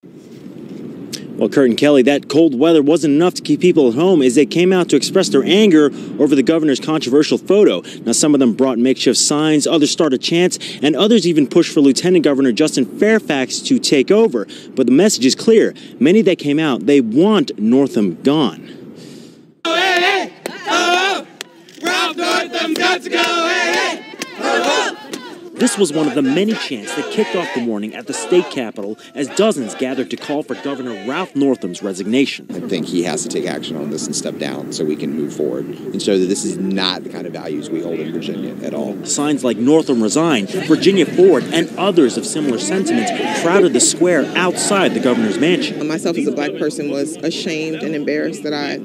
Well, Kurt and Kelly, that cold weather wasn't enough to keep people at home as they came out to express their anger over the governor's controversial photo. Now, some of them brought makeshift signs, others started chants, and others even pushed for Lieutenant Governor Justin Fairfax to take over. But the message is clear. Many that came out, they want Northam gone. Hey, hey, oh, Ralph Northam's got to go. Hey, hey, oh. This was one of the many chants that kicked off the morning at the state capitol as dozens gathered to call for Governor Ralph Northam's resignation. I think he has to take action on this and step down so we can move forward and show that this is not the kind of values we hold in Virginia at all. Signs like Northam Resign Virginia Forward and others of similar sentiments crowded the square outside the governor's mansion. Myself as a black person was ashamed and embarrassed that I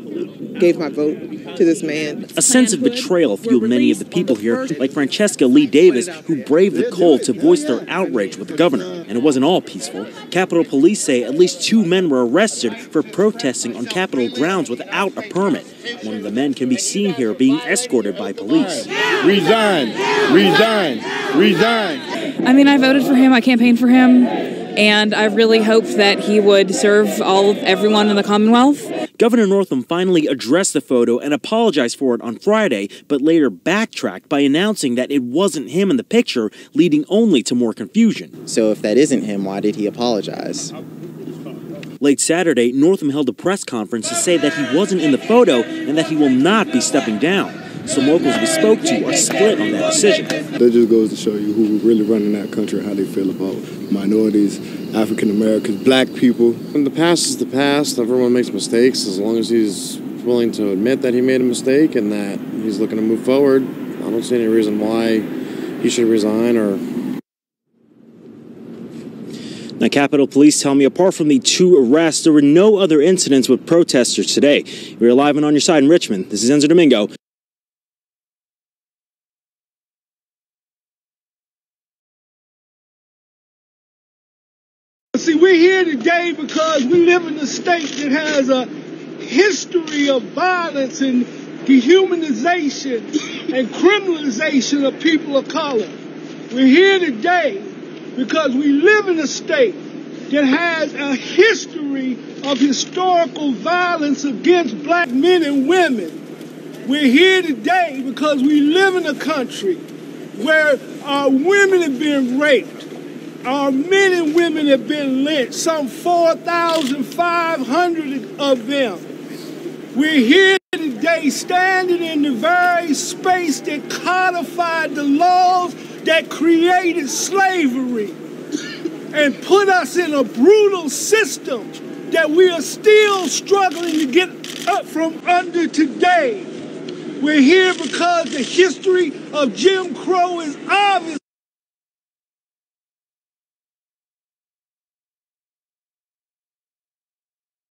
gave my vote to this man. A sense of betrayal fueled many of the people here, like Francesca Leigh-Davis, who braved the cold to voice their outrage with the governor. And it wasn't all peaceful. Capitol Police say at least 2 men were arrested for protesting on Capitol grounds without a permit. One of the men can be seen here being escorted by police. Resign! Resign! Resign! I mean, I voted for him. I campaigned for him. And I really hoped that he would serve everyone in the Commonwealth. Governor Northam finally addressed the photo and apologized for it on Friday, but later backtracked by announcing that it wasn't him in the picture, leading only to more confusion. So if that isn't him, why did he apologize? Late Saturday, Northam held a press conference to say that he wasn't in the photo and that he will not be stepping down. Some locals we spoke to are split on that decision. That just goes to show you who really running that country and how they feel about minorities, African Americans, black people. And the past is the past. Everyone makes mistakes. As long as he's willing to admit that he made a mistake and that he's looking to move forward, I don't see any reason why he should resign or... Now, Capitol Police tell me apart from the 2 arrests, there were no other incidents with protesters today. We're live and on your side in Richmond. This is Enzo Domingo. See, we're here today because we live in a state that has a history of violence and dehumanization and criminalization of people of color. We're here today because we live in a state that has a history of historical violence against black men and women. We're here today because we live in a country where our women have been raped. Our men and women have been lynched, some 4,500 of them. We're here today standing in the very space that codified the laws that created slavery and put us in a brutal system that we are still struggling to get up from under today. We're here because the history of Jim Crow is obvious.